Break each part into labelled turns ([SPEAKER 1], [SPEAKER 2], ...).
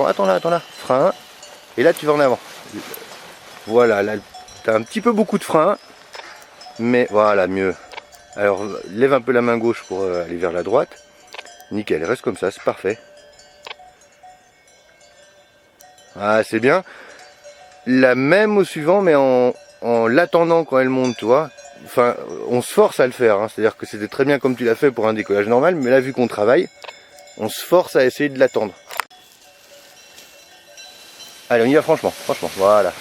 [SPEAKER 1] attends là, frein, et là tu vas en avant. Voilà, là tu as un petit peu beaucoup de frein, mais voilà, mieux. Alors lève un peu la main gauche pour aller vers la droite. Nickel, reste comme ça, c'est parfait. Ah, c'est bien. La même au suivant, mais en l'attendant quand elle monte, tu vois. Enfin, on se force à le faire, hein. C'est-à-dire que c'était très bien comme tu l'as fait pour un décollage normal, mais là, vu qu'on travaille, on se force à essayer de l'attendre. Allez, on y va franchement, voilà.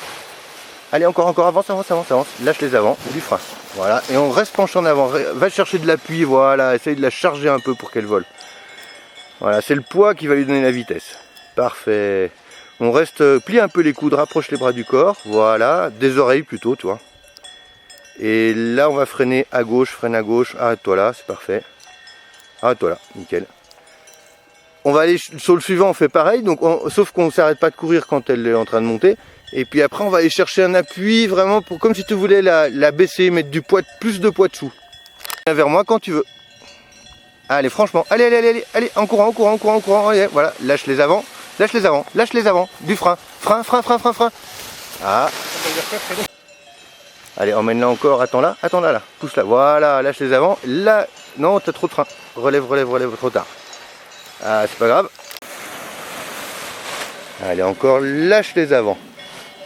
[SPEAKER 1] Allez, encore, avance, lâche les avants, du frein. Voilà, et on reste penché en avant, va chercher de l'appui, voilà, essaye de la charger un peu pour qu'elle vole. Voilà, c'est le poids qui va lui donner la vitesse. Parfait. On reste, plie un peu les coudes, rapproche les bras du corps, voilà, des oreilles plutôt, tu vois. Et là, on va freiner à gauche, freine à gauche, arrête-toi là, c'est parfait. Arrête-toi là, nickel. On va aller sur le suivant, on fait pareil, donc sauf qu'on ne s'arrête pas de courir quand elle est en train de monter. Et puis après, on va aller chercher un appui vraiment pour, comme si tu voulais la baisser, mettre du poids, plus de poids dessous. Viens vers moi quand tu veux. Allez, franchement, allez, en courant, allez, voilà, lâche les avants, du frein, frein. Ah. Allez, emmène-la encore, attends là, pousse-la, voilà, lâche les avants, là, non, t'as trop de frein, relève, trop tard. Ah, c'est pas grave. Allez, encore, lâche les avants.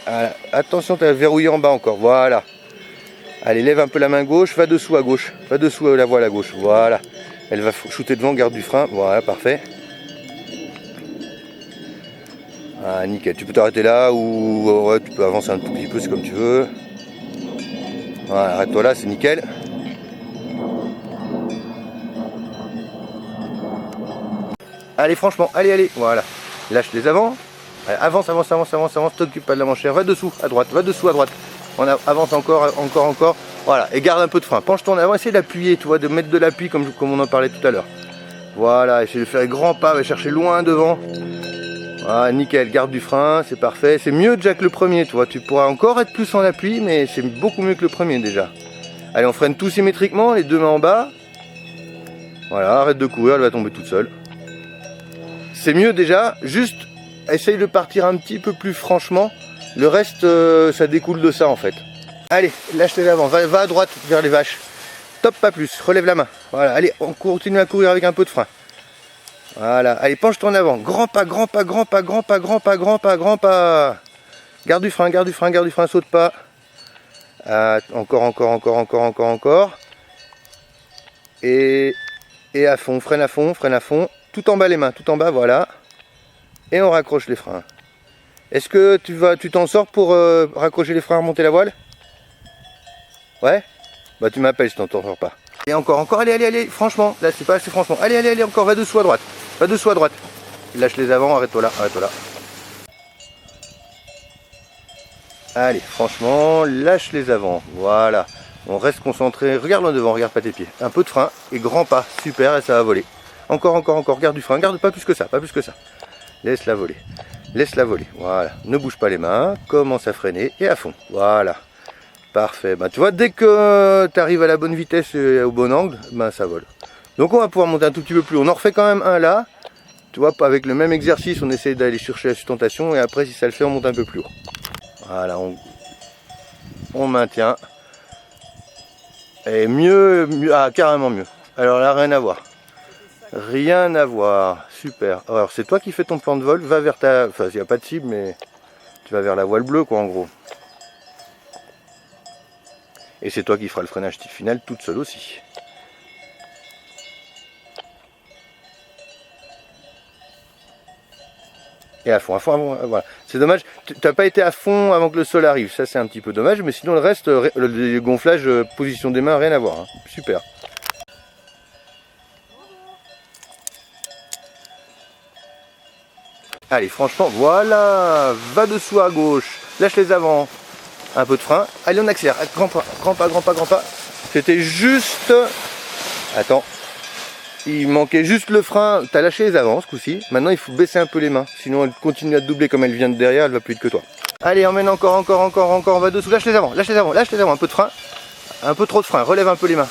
[SPEAKER 1] Ah, attention, t'as verrouillé en bas encore, voilà. Allez, lève un peu la main gauche, va dessous à gauche, la voile à gauche, voilà. Elle va shooter devant, garde du frein, voilà, parfait. Ah, nickel, tu peux t'arrêter là ou ouais, tu peux avancer un tout petit peu, c'est comme tu veux. Voilà, arrête-toi là, c'est nickel. Allez, franchement, allez, voilà. Lâche les avants. Allez, avance, t'occupe pas de la manchère. Va dessous, à droite. On avance encore. Voilà, et garde un peu de frein. Penche-toi en avant, essaye d'appuyer, tu vois, de mettre de l'appui comme on en parlait tout à l'heure. Voilà, essaye de faire les grands pas, va chercher loin devant. Voilà, nickel, garde du frein, c'est parfait. C'est mieux déjà que le premier, tu vois. Tu pourras encore être plus en appui, mais c'est beaucoup mieux que le premier déjà. Allez, on freine tout symétriquement, les deux mains en bas. Voilà, arrête de courir, elle va tomber toute seule. C'est mieux déjà, juste essaye de partir un petit peu plus franchement. Le reste, ça découle de ça en fait. Allez, lâche les avants, va à droite vers les vaches. Top, pas plus, relève la main. Voilà, allez, on continue à courir avec un peu de frein. Voilà, allez, penche-toi en avant. Grand pas. Garde du frein, saute pas. Ah, encore. Et à fond, freine à fond. Tout en bas les mains, tout en bas, voilà. Et on raccroche les freins. Est-ce que tu t'en sors pour raccrocher les freins, remonter la voile? Ouais? Bah tu m'appelles si tu t'en sors pas. Et encore, allez, franchement, là c'est pas assez franchement. Allez, encore, va dessous à droite. Lâche les avants, arrête-toi là. Allez, franchement, lâche les avants, voilà. On reste concentré, regarde loin devant, regarde pas tes pieds. Un peu de frein et grand pas, super, et ça va voler. Encore, garde du frein, garde pas plus que ça. Laisse-la voler, voilà. Ne bouge pas les mains, commence à freiner et à fond, voilà. Parfait, ben, tu vois, dès que tu arrives à la bonne vitesse et au bon angle, ben, ça vole. Donc on va pouvoir monter un tout petit peu plus haut. On en refait quand même un là. Tu vois, avec le même exercice, on essaie d'aller chercher la sustentation et après, si ça le fait, on monte un peu plus haut. Voilà, on maintient. Et mieux, ah, carrément mieux. Alors là, rien à voir. Super. Alors, c'est toi qui fais ton plan de vol. Va vers ta... Enfin, il n'y a pas de cible, mais tu vas vers la voile bleue, quoi, en gros. Et c'est toi qui feras le freinage final toute seule aussi. Et à fond, voilà. C'est dommage, tu n'as pas été à fond avant que le sol arrive, ça c'est un petit peu dommage, mais sinon le reste, le gonflage, position des mains, rien à voir, hein. Super. Allez, franchement, voilà, va dessous à gauche, lâche les avants, un peu de frein, allez on accélère, grand pas. C'était juste, attends. Il manquait juste le frein, tu as lâché les avants ce coup-ci, maintenant il faut baisser un peu les mains, sinon elle continue à te doubler comme elle vient de derrière, elle va plus vite que toi. Allez, emmène encore, on va dessous, lâche les avants, un peu de frein, un peu trop de frein, relève un peu les mains,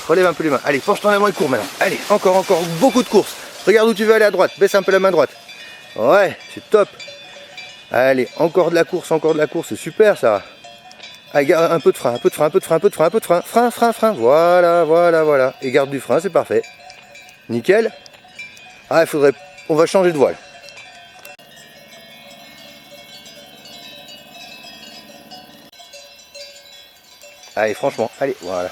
[SPEAKER 1] allez, penche-toi en avant et cours maintenant, allez, encore, beaucoup de courses, regarde où tu veux aller à droite, baisse un peu la main droite, ouais, c'est top, Allez, encore de la course, c'est super ça. Allez, garde un peu de frein, un peu de frein, un peu de frein, un peu de frein, un peu de frein, frein, frein, frein, voilà, voilà, voilà. Et garde du frein, c'est parfait. Nickel. Ah, il faudrait, on va changer de voile. Allez, franchement, allez, voilà.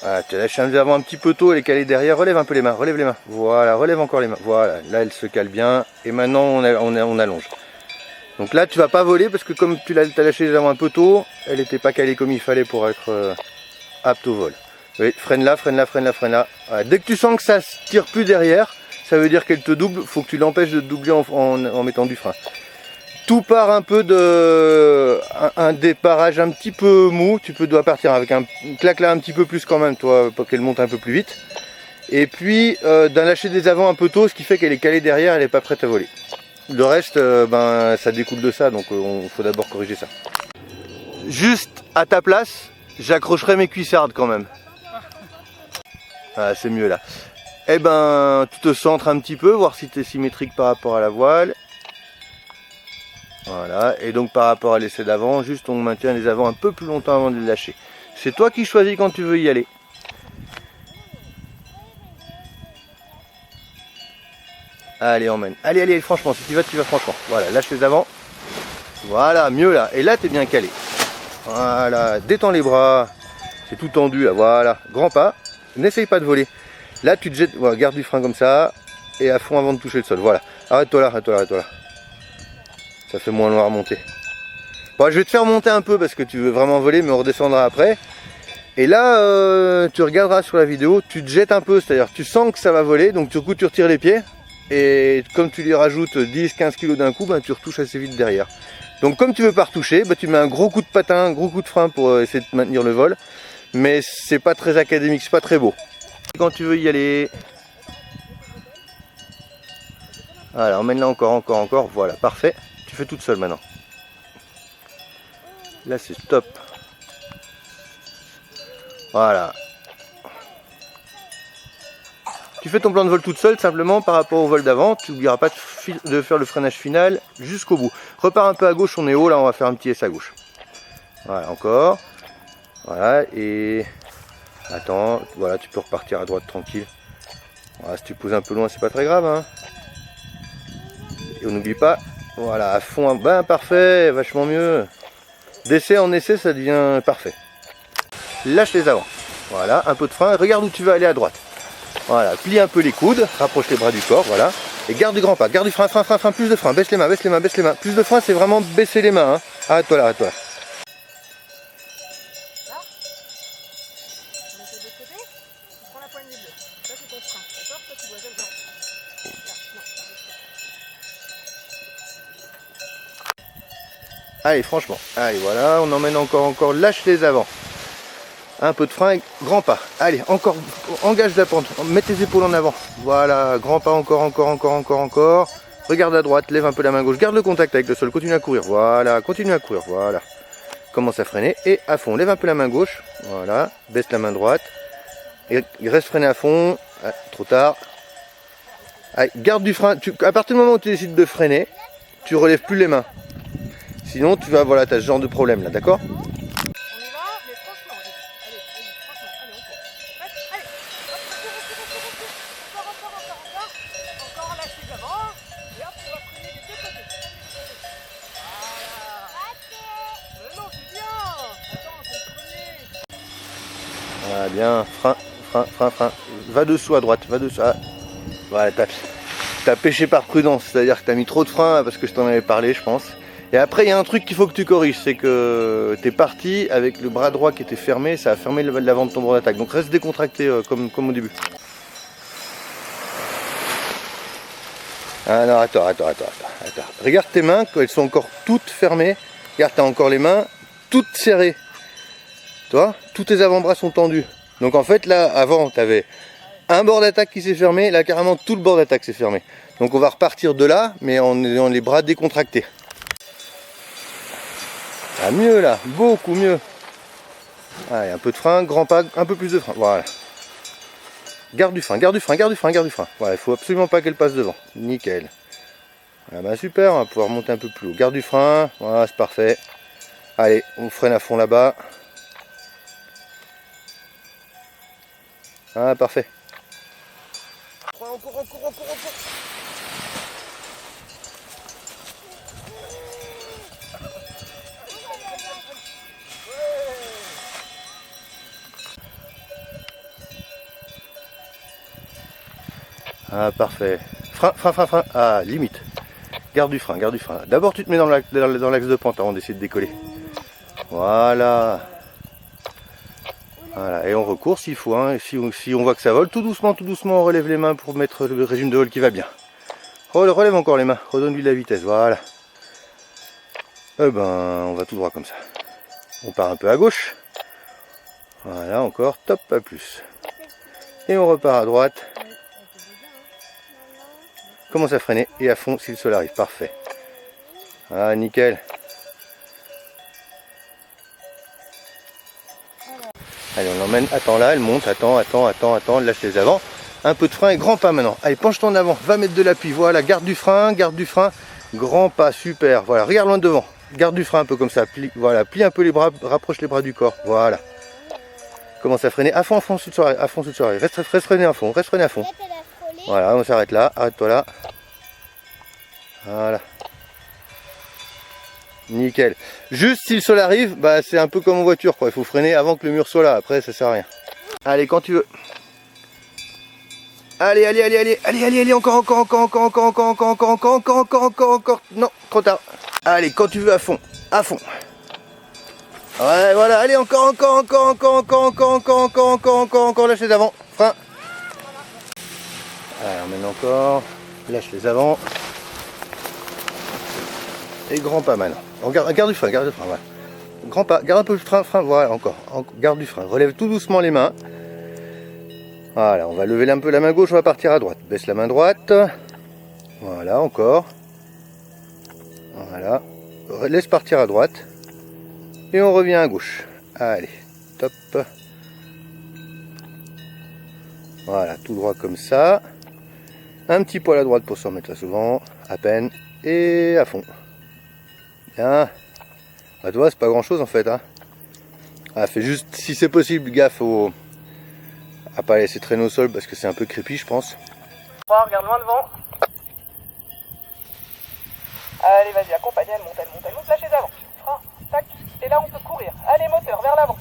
[SPEAKER 1] Ah, tu as lâché un avant un petit peu tôt, elle est calée derrière, relève un peu les mains, relève les mains. Voilà, relève encore les mains. Voilà, là elle se cale bien. Et maintenant on allonge. Donc là tu vas pas voler parce que comme tu l'as lâché les avant un peu tôt, elle n'était pas calée comme il fallait pour être apte au vol. Oui, freine là, freine là, freine là, freine là. Voilà, dès que tu sens que ça se tire plus derrière, ça veut dire qu'elle te double, faut que tu l'empêches de te doubler en mettant du frein. Tout part un peu de un déparrage un petit peu mou, dois partir avec un claque là un petit peu plus quand même, toi, pour qu'elle monte un peu plus vite. Et puis d'un lâcher des avants un peu tôt, ce qui fait qu'elle est calée derrière, elle n'est pas prête à voler. Le reste, ben ça découle de ça, donc il faut d'abord corriger ça. Juste à ta place, j'accrocherai mes cuissardes quand même. Ah, c'est mieux là. Eh ben, tu te centres un petit peu, voir si tu es symétrique par rapport à la voile. Voilà, et donc par rapport à l'essai d'avant, juste on maintient les avants un peu plus longtemps avant de les lâcher. C'est toi qui choisis quand tu veux y aller. Allez, emmène. Allez, allez, franchement, si tu vas franchement. Voilà, lâche les avants. Voilà, mieux là. Et là, tu es bien calé. Voilà, détends les bras. C'est tout tendu là, voilà. Grand pas. N'essaye pas de voler. Là, tu te jettes, voilà, garde du frein comme ça. Et à fond avant de toucher le sol. Voilà. Arrête-toi là, arrête-toi là, arrête-toi là. Ça fait moins loin à remonter. Bon, je vais te faire monter un peu parce que tu veux vraiment voler, mais on redescendra après. Et là, tu regarderas sur la vidéo, tu te jettes un peu, c'est-à-dire tu sens que ça va voler, donc du coup tu retires les pieds. Et comme tu lui rajoutes 10-15 kg d'un coup, ben, tu retouches assez vite derrière. Donc comme tu veux pas retoucher, ben, tu mets un gros coup de patin, un gros coup de frein pour essayer de maintenir le vol. Mais c'est pas très académique, c'est pas très beau. Quand tu veux y aller... Voilà, emmène-la encore, voilà, parfait. Tu fais toute seule maintenant. Là c'est stop. Voilà. Tu fais ton plan de vol toute seule, simplement par rapport au vol d'avant. Tu n'oublieras pas de faire le freinage final jusqu'au bout. Repars un peu à gauche, on est haut, là on va faire un petit essai à gauche. Voilà, encore. Voilà, et... Attends, voilà, tu peux repartir à droite tranquille. Voilà, si tu poses un peu loin, c'est pas très grave, hein. Et on n'oublie pas, voilà, à fond, ben parfait, vachement mieux. D'essai en essai, ça devient parfait. Lâche les avants. Voilà, un peu de frein. Regarde où tu vas aller à droite. Voilà, plie un peu les coudes, rapproche les bras du corps, voilà. Et garde du grand pas, garde du frein, frein, frein, frein, plus de frein, baisse les mains, baisse les mains, baisse les mains. Plus de frein, c'est vraiment baisser les mains, hein. Arrête-toi là, arrête-toi là. Allez, franchement, allez, voilà, on emmène encore, lâche les avants. Un peu de frein, grand pas. Allez, encore, engage la pente, mets tes épaules en avant. Voilà, grand pas, encore. Regarde à droite, lève un peu la main gauche, garde le contact avec le sol, continue à courir. Voilà, continue à courir, voilà. Commence à freiner et à fond. Lève un peu la main gauche, voilà, baisse la main droite. Et reste freiné à fond, ah, trop tard. Allez, garde du frein, à partir du moment où tu décides de freiner, tu relèves plus les mains. Sinon, tu vas, voilà, tu as ce genre de problème là, d'accord ?
[SPEAKER 2] On y va, mais franchement, allez, franchement, allez, on court. Allez, encore, lâche les avant, et hop, on va freiner des deux côtés. Voilà. Mais non, c'est bien. Attends, c'est le premier.
[SPEAKER 1] Voilà, bien, frein. Va dessous à droite, va dessous. Ah. Voilà, t'as pêché par prudence, c'est-à-dire que t'as mis trop de frein parce que je t'en avais parlé, je pense. Et après, il y a un truc qu'il faut que tu corriges, c'est que tu es parti avec le bras droit qui était fermé, ça a fermé l'avant de ton bras d'attaque. Donc reste décontracté comme au début. Alors attends. Regarde tes mains, elles sont encore toutes fermées. Regarde, tu as encore les mains toutes serrées. Tu vois, tous tes avant-bras sont tendus. Donc en fait, là, avant, tu avais un bord d'attaque qui s'est fermé. Là, carrément, tout le bord d'attaque s'est fermé. Donc on va repartir de là, mais en ayant les bras décontractés. Ah, mieux là, beaucoup mieux. Allez, un peu de frein, grand pas, un peu plus de frein. Voilà. Garde du frein. Voilà, il faut absolument pas qu'elle passe devant. Nickel. Ah bah super, on va pouvoir monter un peu plus haut. Garde du frein, voilà, c'est parfait. Allez, on freine à fond là-bas. Ah, parfait. Encore. Ah, parfait. Frein. Ah, limite. Garde du frein. D'abord, tu te mets dans l'axe de pente avant d'essayer de décoller. Voilà. Et on recourt s'il faut. Hein. Et si on voit que ça vole, tout doucement, on relève les mains pour mettre le régime de vol qui va bien. Relève encore les mains. Redonne-lui de la vitesse. Voilà. Eh ben, on va tout droit comme ça. On part un peu à gauche. Voilà, encore. Top, pas plus. Et on repart à droite. Commence à freiner et à fond si le sol arrive. Parfait. Ah, nickel. Allez, on l'emmène. Attends là, elle monte. Attends. Lâche les avants. Un peu de frein et grand pas maintenant. Allez, penche-toi en avant. Va mettre de l'appui. Voilà, garde du frein. Grand pas, super. Voilà, regarde loin devant. Garde du frein un peu comme ça. Voilà, plie un peu les bras. Rapproche les bras du corps. Voilà. Commence à freiner. À fond sous le soleil. Reste freiner à fond. Voilà, on s'arrête là. Arrête-toi là. Voilà. Nickel. Juste si le sol arrive, bah c'est un peu comme en voiture quoi. Il faut freiner avant que le mur soit là. Après ça sert à rien. Allez, quand tu veux. Allez. Encore. Non, trop tard. Allez, quand tu veux à fond. Ouais, voilà. Allez, encore. Lâche les avants. Frein. Allez, emmène encore. Lâche les avants. Et grand pas maintenant. Garde du frein, voilà. Grand pas, garde un peu le frein, voilà, encore. Garde du frein, relève tout doucement les mains. Voilà, on va lever un peu la main gauche, on va partir à droite. Baisse la main droite. Voilà, encore. Voilà. Laisse partir à droite. Et on revient à gauche. Allez, top. Voilà, tout droit comme ça. Un petit poil à droite pour se remettre là souvent. À peine. Et à fond. Bien. Bah tu vois, c'est pas grand chose en fait. Hein. Ah, fais juste, si c'est possible, gaffe à pas laisser traîner au sol parce que c'est un peu creepy, je pense.
[SPEAKER 2] Regarde loin devant. Allez, vas-y, accompagne, elle monte, lâche les avants. Frein, tac, et là on peut courir. Allez, moteur, vers l'avant.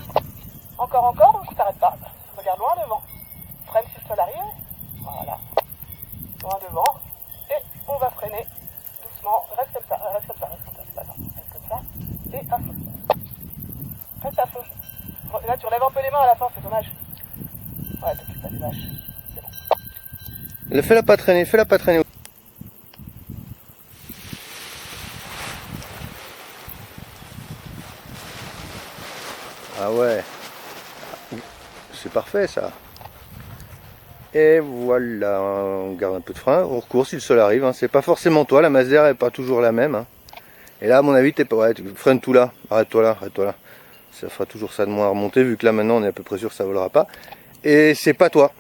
[SPEAKER 2] Encore, on s'arrête pas. Regarde loin devant. Freine si le sol arrive. Voilà. Loin devant. Et on va freiner doucement. Reste comme ça. Attends, reste comme ça. Et à fond. Reste à fond. Là, tu relèves un peu les mains à la fin, c'est dommage. Ouais, t'occupe pas des vaches. C'est bon.
[SPEAKER 1] Fais-la pas traîner. Ah ouais. C'est parfait ça. Et voilà, on garde un peu de frein, on recourt si le sol arrive. Hein. C'est pas forcément toi, la masse d'air n'est pas toujours la même. Hein. Et là, à mon avis, t'es pas. Ouais, tu freines tout là. Arrête-toi là. Ça fera toujours ça de moins à remonter, vu que là maintenant on est à peu près sûr que ça volera pas. Et c'est pas toi.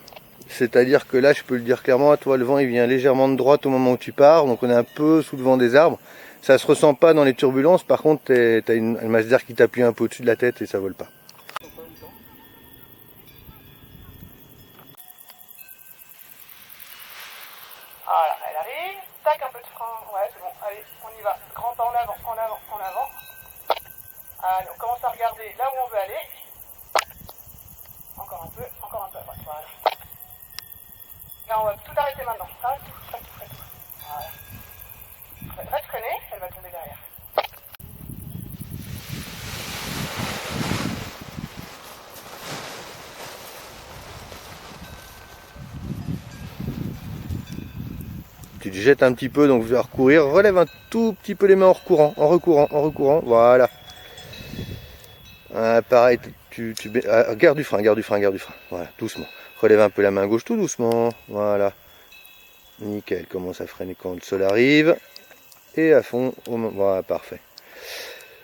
[SPEAKER 1] C'est-à-dire que là, je peux le dire clairement, à toi, le vent il vient légèrement de droite au moment où tu pars, donc on est un peu sous le vent des arbres. Ça se ressent pas dans les turbulences, par contre, t'as une masse d'air qui t'appuie un peu au-dessus de la tête et ça vole pas.
[SPEAKER 2] Voilà, elle arrive. Tac, un peu de frein. Ouais, c'est bon. Allez, on y va. Grand pas en avant. Allez, on commence à regarder là où on veut aller. Encore un peu à droite. Voilà. Là, on va tout arrêter maintenant. Arrête tout. Voilà. Reste freiner, elle va tomber derrière.
[SPEAKER 1] Tu te jettes un petit peu, donc tu vas recourir. Relève un tout petit peu les mains en recourant. Voilà. Pareil, garde du frein. Voilà, doucement. Relève un peu la main gauche tout doucement. Voilà. Nickel. Commence à freiner quand le sol arrive. Et à fond. Voilà, parfait.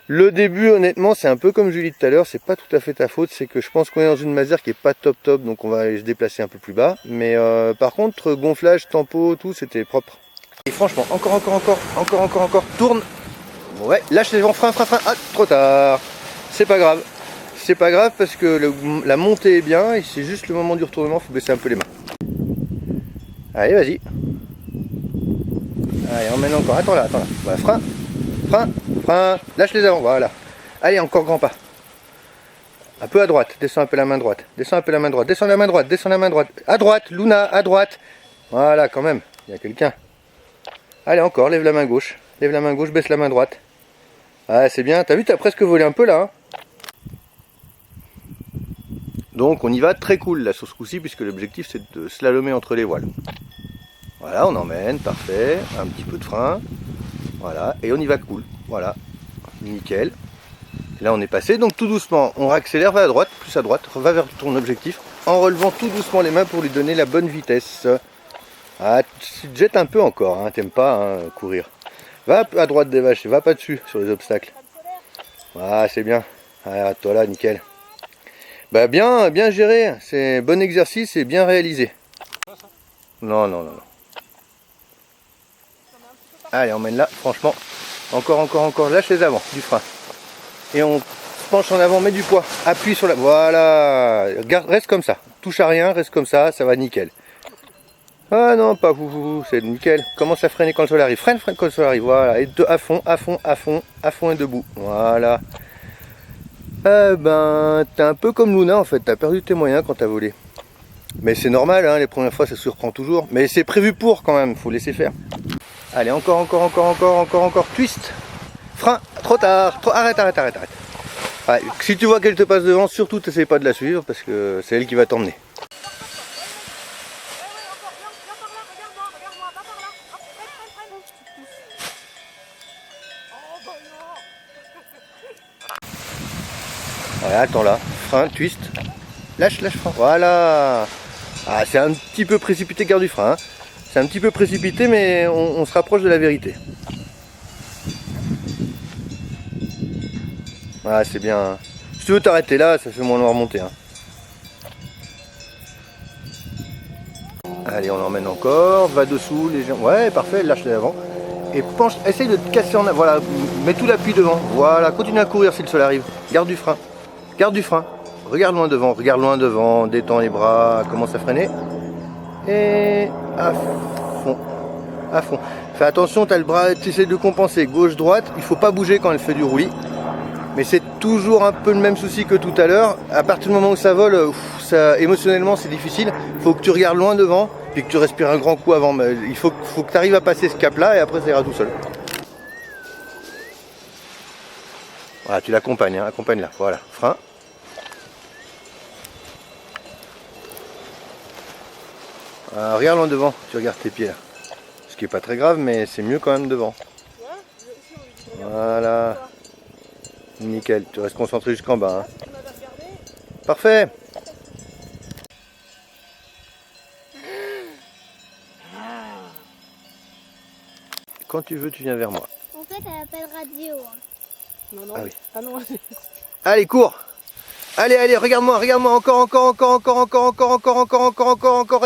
[SPEAKER 1] Le début, honnêtement, c'est un peu comme Julie tout à l'heure. C'est pas tout à fait ta faute. C'est que je pense qu'on est dans une masse d'air qui est pas top. Donc on va aller se déplacer un peu plus bas. Mais par contre, gonflage, tempo, tout, c'était propre. Et franchement, encore, tourne. Ouais, lâche les vents, frein. Ah, trop tard. C'est pas grave. C'est pas grave parce que la montée est bien et c'est juste le moment du retournement, faut baisser un peu les mains. Allez, vas-y. Allez, emmène encore. Attends là. Voilà, frein. Lâche les avants, voilà. Allez, encore grand pas. Un peu à droite, descends un peu la main droite. Descends la main droite. À droite, Luna, à droite. Voilà, quand même, il y a quelqu'un. Allez, encore, lève la main gauche, baisse la main droite. Ah, c'est bien, t'as vu, t'as presque volé un peu là. Hein. Donc, on y va très cool là sur ce coup-ci, puisque l'objectif c'est de slalomer entre les voiles. Voilà, on emmène, parfait, un petit peu de frein. Voilà, et on y va cool. Voilà, nickel. Là on est passé, donc tout doucement, on réaccélère, va à droite, plus à droite, va vers ton objectif, en relevant tout doucement les mains pour lui donner la bonne vitesse. Ah, tu te jettes un peu encore, hein, t'aimes pas hein, courir. Va à droite des vaches, va pas dessus sur les obstacles. Ah, c'est bien. Ah, toi là, nickel. Bah bien géré, c'est bon exercice et bien réalisé. Non. Allez, emmène là, franchement. Encore, lâche les avants, du frein. Et on se penche en avant, met du poids, appuie sur la... Voilà, reste comme ça, touche à rien, reste comme ça va nickel. Ah non, pas vous, c'est nickel. Commence à freiner quand le sol arrive, freine quand le sol arrive, voilà, et à fond et debout, voilà. Ben, t'es un peu comme Luna en fait, t'as perdu tes moyens quand t'as volé. Mais c'est normal, hein, les premières fois ça surprend toujours, mais c'est prévu pour quand même, faut laisser faire. Allez, encore, twist. Frein, trop tard, arrête. Ouais, si tu vois qu'elle te passe devant, surtout t'essayes pas de la suivre parce que c'est elle qui va t'emmener. Ouais, attends là, frein, twist, lâche frein, voilà. Ah, c'est un petit peu précipité, garde du frein. Hein. C'est un petit peu précipité, mais on se rapproche de la vérité. Ah, c'est bien. Hein. Si tu veux t'arrêter là, ça fait moins long à remonter. Hein. Allez, on emmène encore. Va dessous, les gens. Ouais, parfait, lâche les avant. Et penche, essaye de te casser en avant. Voilà, mets tout l'appui devant. Voilà, continue à courir si le sol arrive. Garde du frein. Regarde loin devant, détends les bras, commence à freiner. Et à fond. Fais attention, tu as le bras, tu essaies de compenser gauche-droite. Il ne faut pas bouger quand elle fait du roulis. Mais c'est toujours un peu le même souci que tout à l'heure. À partir du moment où ça vole, émotionnellement c'est difficile. Il faut que tu regardes loin devant, puis que tu respires un grand coup avant. Il faut que tu arrives à passer ce cap-là et après ça ira tout seul. Voilà, tu l'accompagnes, hein, accompagne-la. Voilà, frein. Regarde loin devant, tu regardes tes pieds là. Ce qui est pas très grave, mais c'est mieux quand même devant. Voilà. Nickel, tu restes concentré jusqu'en bas. Hein. Parfait. Quand tu veux, tu viens vers moi.
[SPEAKER 3] En fait, elle appelle radio.
[SPEAKER 2] Non.
[SPEAKER 1] Ah oui.
[SPEAKER 2] Ah non.
[SPEAKER 1] Allez, cours. Allez, regarde-moi, encore,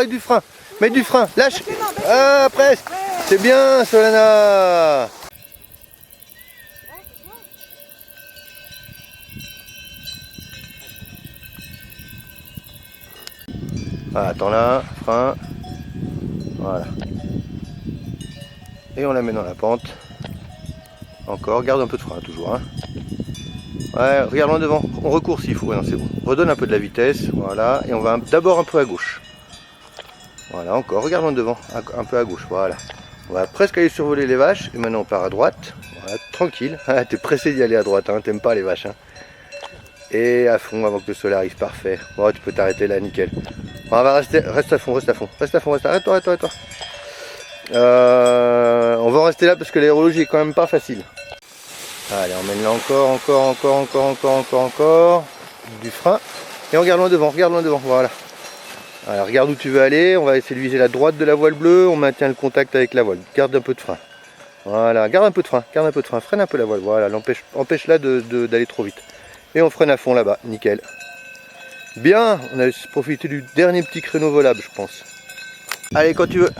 [SPEAKER 1] et du frein. Mets du frein, lâche. Ah, presque. C'est bien, Solana. Ah, attends là, frein. Voilà. Et on la met dans la pente. Encore, garde un peu de frein toujours. Hein. Ouais, regarde loin devant, on recourt s'il faut, ouais, non c'est bon. Redonne un peu de la vitesse, voilà, et on va d'abord un peu à gauche. Voilà, encore, regarde loin devant, un peu à gauche, voilà. On va presque aller survoler les vaches, et maintenant on part à droite, voilà, tranquille. Ah, t'es pressé d'y aller à droite, hein, t'aimes pas les vaches. Hein. Et à fond avant que le soleil arrive, parfait. Bon, tu peux t'arrêter là, nickel. Bon, on va reste à fond, arrête-toi. On va en rester là parce que l'aérologie est quand même pas facile. Allez, emmène-la encore. Du frein. Et on regarde loin devant, voilà. Alors, regarde où tu veux aller. On va essayer de viser la droite de la voile bleue. On maintient le contact avec la voile. Garde un peu de frein. Voilà, garde un peu de frein. Freine un peu la voile. Voilà, empêche-la d'aller trop vite. Et on freine à fond là-bas. Nickel. Bien, on a profité du dernier petit créneau volable, je pense. Allez, quand tu veux.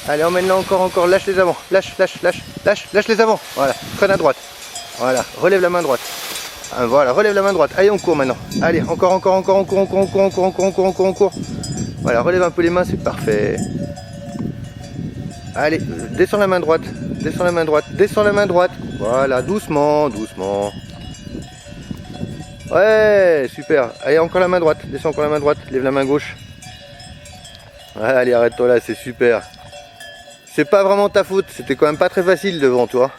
[SPEAKER 1] Allez, emmène-la encore, lâche les avants. Lâche les avants. Voilà, freine à droite. Voilà, relève la main droite. Ah, voilà, relève la main droite. Allez, on court maintenant. Allez, encore, on court. Voilà, relève un peu les mains, c'est parfait. Allez, descends la main droite. Descends la main droite. Voilà, doucement. Ouais, super. Allez, encore la main droite. Descends encore la main droite. Lève la main gauche. Ouais, allez, arrête-toi là, c'est super. C'est pas vraiment ta faute. C'était quand même pas très facile devant toi.